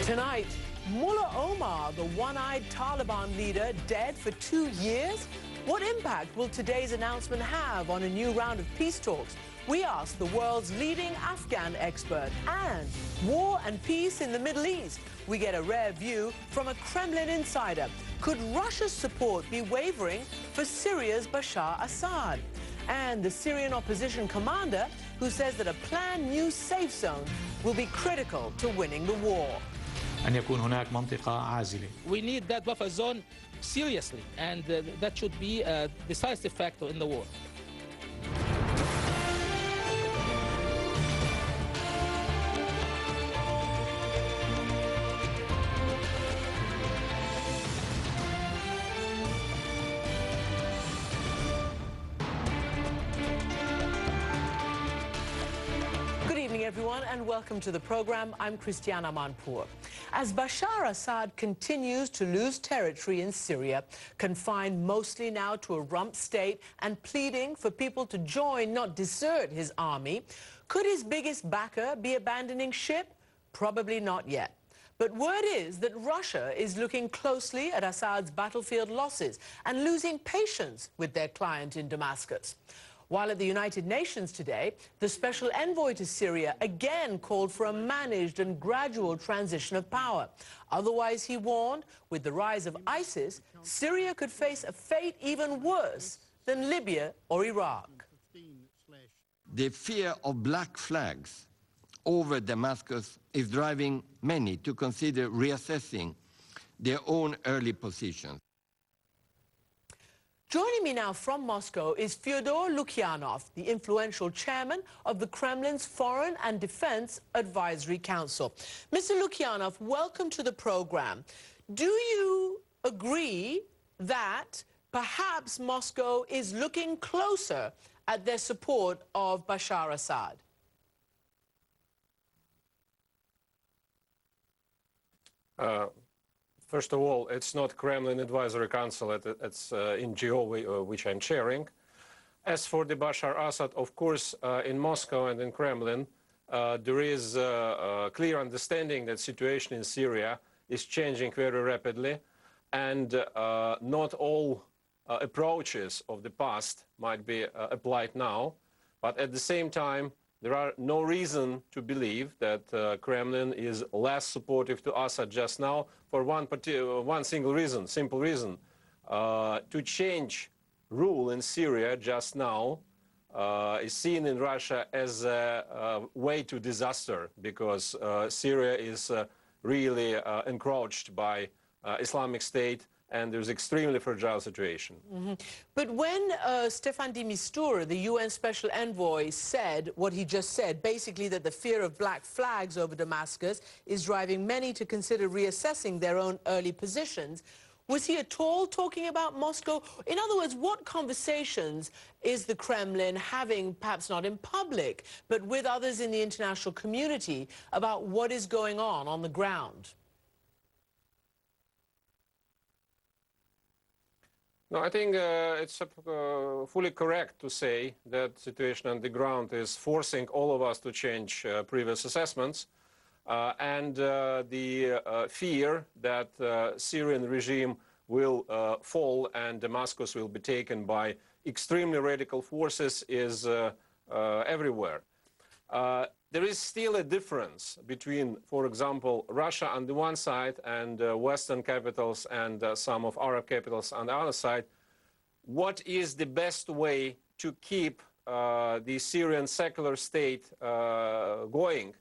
Tonight, Mullah Omar, the one-eyed Taliban leader, dead for 2 years? What impact will today's announcement have on a new round of peace talks? We ask the world's leading Afghan expert. And war and peace in the Middle East. We get a rare view from a Kremlin insider. Could Russia's support be wavering for Syria's Bashar al-Assad? And the Syrian opposition commander who says that a planned new safe zone will be critical to winning the war. أن يكون هناك منطقة عازلة. We need that buffer zone seriously, and that should be a decisive factor in the war. Good evening, everyone, and welcome to the program. I'm Christiana Amanpour. As Bashar al-Assad continues to lose territory in Syria, confined mostly now to a rump state and pleading for people to join, not desert his army, could his biggest backer be abandoning ship? Probably not yet. But word is that Russia is looking closely at Assad's battlefield losses and losing patience with their client in Damascus. While at the United Nations today, the special envoy to Syria again called for a managed and gradual transition of power. Otherwise, he warned, with the rise of ISIS, Syria could face a fate even worse than Libya or Iraq. The fear of black flags over Damascus is driving many to consider reassessing their own early positions. Joining me now from Moscow is Fyodor Lukyanov, the influential chairman of the Kremlin's Foreign and Defense Advisory Council. Mr. Lukyanov, welcome to the program. Do you agree that perhaps Moscow is looking closer at their support of Bashar al-Assad? First of all, it's not Kremlin Advisory Council, it's NGO which I'm chairing. As for the Bashar al-Assad, of course, in Moscow and in Kremlin, there is a clear understanding that situation in Syria is changing very rapidly, and not all approaches of the past might be applied now. But at the same time, there are no reason to believe that Kremlin is less supportive to Assad just now for one single reason, simple reason. To change rule in Syria just now is seen in Russia as a way to disaster, because Syria is really encroached by Islamic State, and there's extremely fragile situation. But when Staffan de Mistura, the UN Special Envoy, said what he just said, basically that the fear of black flags over Damascus is driving many to consider reassessing their own early positions, was he at all talking about Moscow? In other words, what conversations is the Kremlin having, perhaps not in public, but with others in the international community about what is going on the ground? No, I think it's fully correct to say that the situation on the ground is forcing all of us to change previous assessments, and the fear that Syrian regime will fall and Damascus will be taken by extremely radical forces is everywhere. There is still a difference between, for example, Russia on the one side and Western capitals and some of Arab capitals on the other side. What is the best way to keep the Syrian secular state going?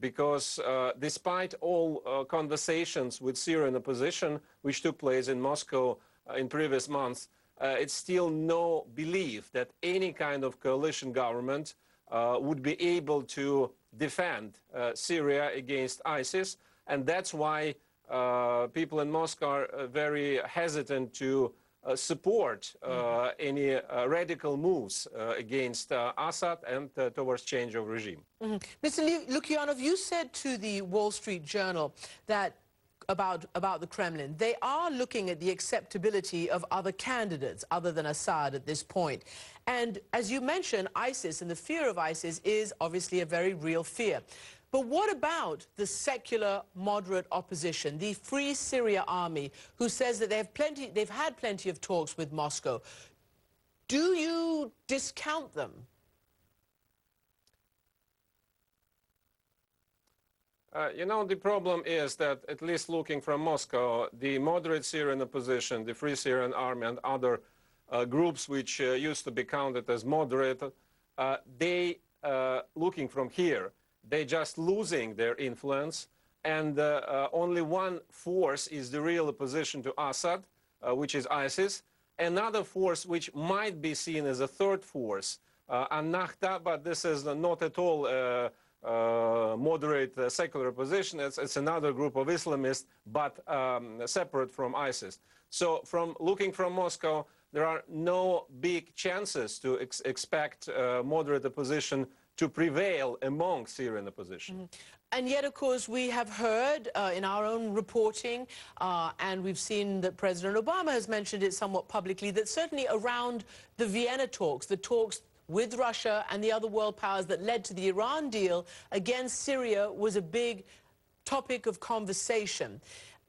Because despite all conversations with Syrian opposition, which took place in Moscow in previous months, it's still no belief that any kind of coalition government would be able to defend Syria against ISIS, and that's why people in Moscow are very hesitant to support any radical moves against Assad and towards change of regime. Mr. Lukyanov, you said to the Wall Street Journal that about the Kremlin, they are looking at the acceptability of other candidates other than Assad at this point. And as you mentioned, ISIS and the fear of ISIS is obviously a very real fear. But what about the secular moderate opposition, the Free Syria Army, who says that they've had plenty of talks with Moscow? Do you discount them? You know, the problem is that, at least looking from Moscow, the moderate Syrian opposition, the Free Syrian Army, and other groups which used to be counted as moderate, they, looking from here, they're just losing their influence, and only one force is the real opposition to Assad, which is ISIS. Another force which might be seen as a third force, An-Nahda, but this is not at all moderate secular opposition. It's another group of Islamists, but separate from ISIS. So looking from Moscow, there are no big chances to expect moderate opposition to prevail among Syrian opposition. Mm-hmm. And yet, of course, we have heard in our own reporting, and we've seen that President Obama has mentioned it somewhat publicly, that certainly around the Vienna talks, the talks with Russia and the other world powers that led to the Iran deal against Syria, was a big topic of conversation.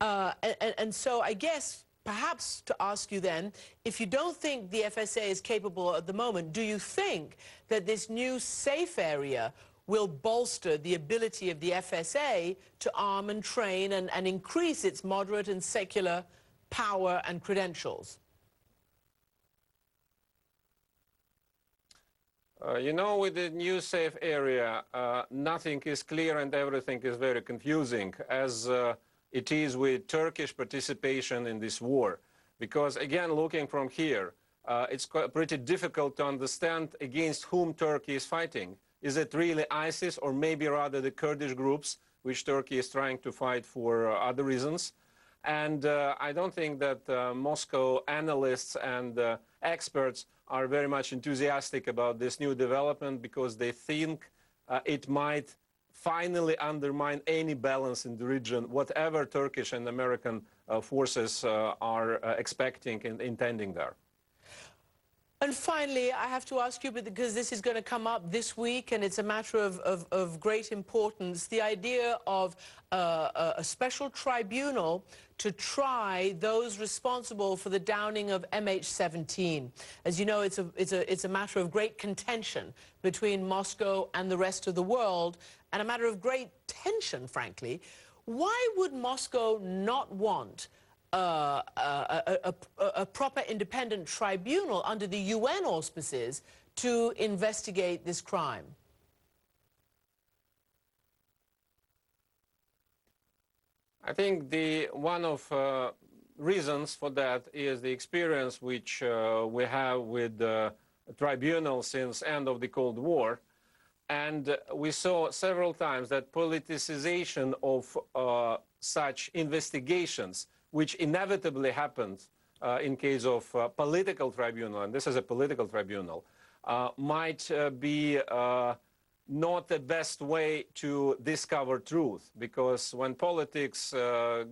And so I guess perhaps to ask you then, if you don't think the FSA is capable at the moment, do you think that this new safe area will bolster the ability of the FSA to arm and train and increase its moderate and secular power and credentials? You know, with the new safe area, nothing is clear and everything is very confusing, as it is with Turkish participation in this war. Because, again, looking from here, it's pretty difficult to understand against whom Turkey is fighting. Is it really ISIS, or maybe rather the Kurdish groups, which Turkey is trying to fight for other reasons? And I don't think that Moscow analysts and experts are very much enthusiastic about this new development, because they think it might finally undermine any balance in the region, whatever Turkish and American forces are expecting and intending there. And finally, I have to ask you, because this is going to come up this week and it's a matter of great importance, the idea of a special tribunal to try those responsible for the downing of MH17. As you know, it's a matter of great contention between Moscow and the rest of the world, and a matter of great tension, frankly. Why would Moscow not want a proper independent tribunal under the UN auspices to investigate this crime? I think one of reasons for that is the experience which we have with tribunals since end of the Cold War. And we saw several times that politicization of such investigations, which inevitably happens in case of political tribunal, and this is a political tribunal, might be not the best way to discover truth, because when politics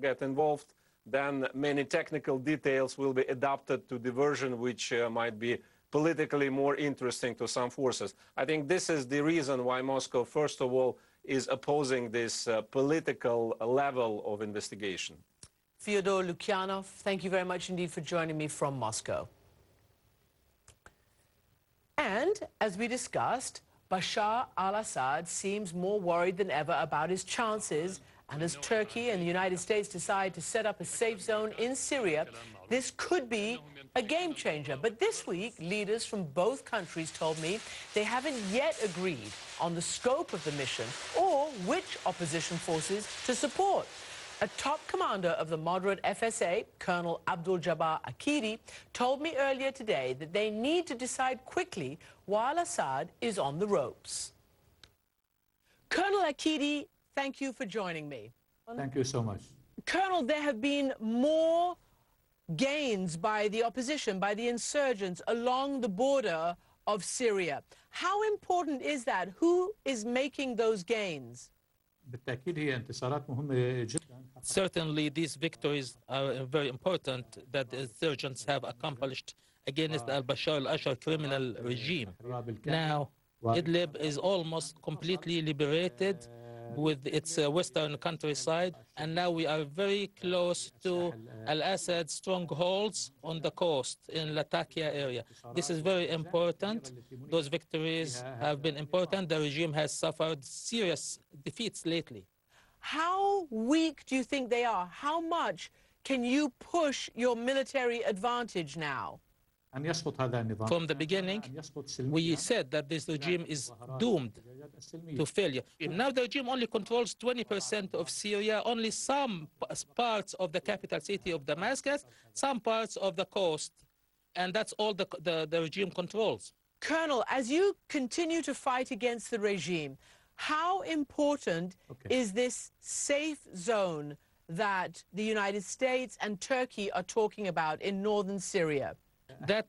get involved, then many technical details will be adapted to the version which might be politically more interesting to some forces. I think this is the reason why Moscow, first of all, is opposing this political level of investigation. Fyodor Lukyanov, thank you very much indeed for joining me from Moscow. And as we discussed, Bashar al-Assad seems more worried than ever about his chances, and as Turkey and the United States decide to set up a safe zone in Syria, this could be a game changer. But this week, leaders from both countries told me they haven't yet agreed on the scope of the mission or which opposition forces to support. A top commander of the moderate FSA, Colonel Abdul-Jabbar Akidi, told me earlier today that they need to decide quickly while Assad is on the ropes. Colonel Akidi, thank you for joining me. Thank you so much. Colonel, there have been more gains by the opposition, by the insurgents along the border of Syria. How important is that? Who is making those gains? بالتأكيد هي انتصارات مهمة جدا. Certainly, these victories are very important that the insurgents have accomplished against the al-Bashar al-Assad criminal regime. Now, Idlib is almost completely liberated. with its western countryside, and now we are very close to al-Assad's strongholds on the coast in Latakia area. This is very important. Those victories have been important. The regime has suffered serious defeats lately. How weak do you think they are? How much can you push your military advantage now? From the beginning, we said that this regime is doomed to failure. Now the regime only controls 20% of Syria, only some parts of the capital city of Damascus, some parts of the coast, and that's all the regime controls. Colonel, as you continue to fight against the regime, how important is this safe zone that the United States and Turkey are talking about in northern Syria? That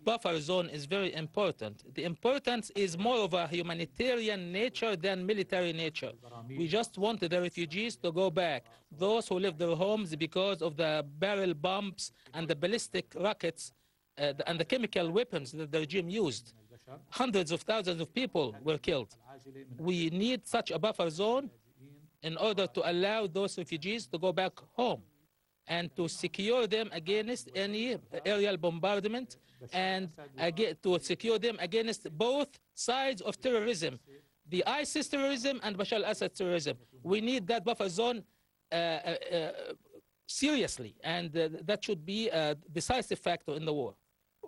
buffer zone is very important. The importance is more of a humanitarian nature than military nature. We just want the refugees to go back. Those who left their homes because of the barrel bombs and the ballistic rockets and the chemical weapons that the regime used. Hundreds of thousands of people were killed. We need such a buffer zone in order to allow those refugees to go back home and to secure them against any aerial bombardment and to secure them against both sides of terrorism, the ISIS terrorism and Bashar al-Assad terrorism. We need that buffer zone seriously, and that should be a decisive factor in the war.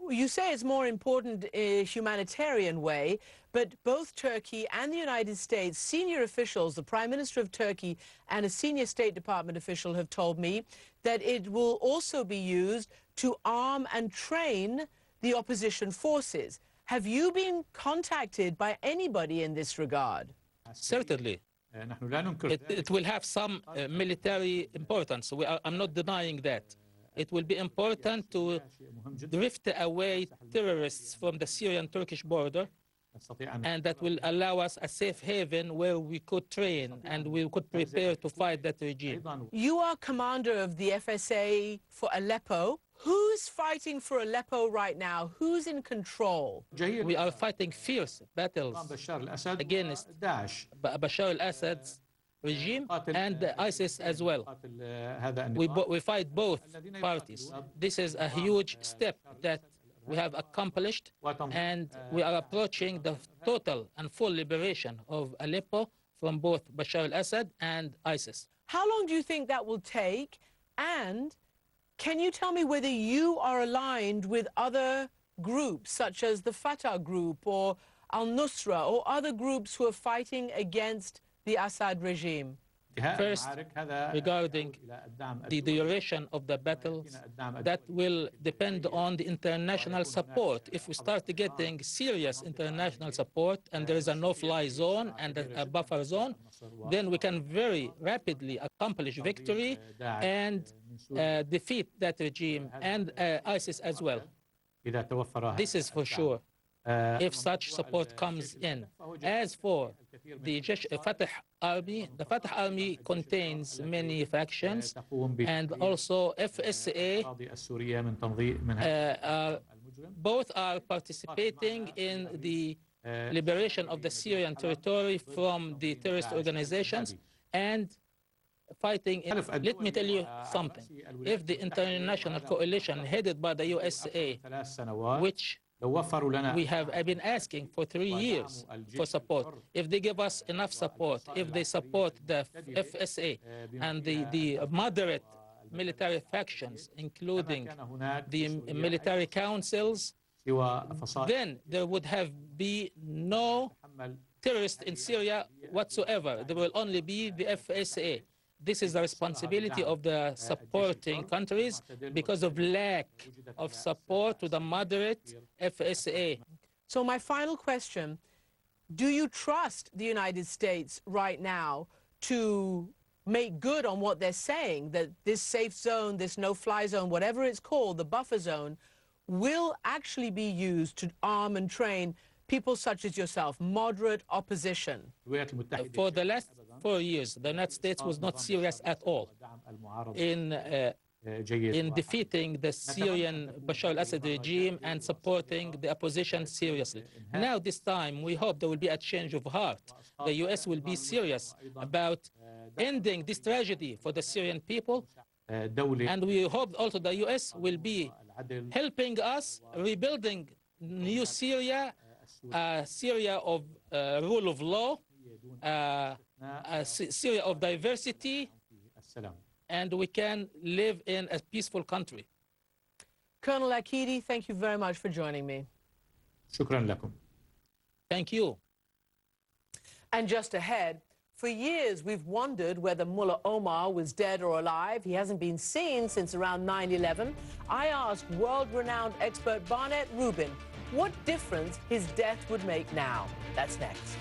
You say it's more important in a humanitarian way, but both Turkey and the United States, senior officials, the Prime Minister of Turkey and a senior State Department official have told me that it will also be used to arm and train the opposition forces. Have you been contacted by anybody in this regard? Certainly. It will have some military importance. I'm not denying that. It will be important to drift away terrorists from the Syrian-Turkish border, and that will allow us a safe haven where we could train and we could prepare to fight that regime. You are commander of the FSA for Aleppo. Who's fighting for Aleppo right now? Who's in control? We are fighting fierce battles against Bashar al-Assad's regime and ISIS as well. We fight both parties. This is a huge step that we have accomplished, and we are approaching the total and full liberation of Aleppo from both Bashar al-Assad and ISIS. How long do you think that will take? And can you tell me whether you are aligned with other groups, such as the Fatah group or al-Nusra or other groups who are fighting against the Assad regime? First, regarding the duration of the battles, that will depend on the international support. If we start getting serious international support and there is a no-fly zone and a buffer zone, then we can very rapidly accomplish victory and defeat that regime and ISIS as well. This is for sure, if such support comes in. As for the Fatah army, the Fatah army contains many factions, and also FSA, both are participating in the liberation of the Syrian territory from the terrorist organizations and fighting. Let me tell you something. If the international coalition headed by the USA, which we have been asking for 3 years for support, if they give us enough support, if they support the FSA and the moderate military factions, including the military councils, then there would have been no terrorists in Syria whatsoever. There will only be the FSA. This is the responsibility of the supporting countries because of lack of support to the moderate FSA. So my final question, do you trust the United States right now to make good on what they're saying, that this safe zone, this no-fly zone, whatever it's called, the buffer zone, will actually be used to arm and train people such as yourself, moderate opposition? For the last 4 years, the United States was not serious at all in in defeating the Syrian Bashar al-Assad regime and supporting the opposition seriously. Now this time we hope there will be a change of heart. The US will be serious about ending this tragedy for the Syrian people, and we hope also the US will be helping us rebuilding new Syria, Syria of rule of law, Syria of diversity, and we can live in a peaceful country. Colonel Akidi, thank you very much for joining me. شكرا لكم. Thank you. And just ahead, for years we've wondered whether Mullah Omar was dead or alive. He hasn't been seen since around 9/11. I asked world-renowned expert Barnett Rubin what difference his death would make now. That's next.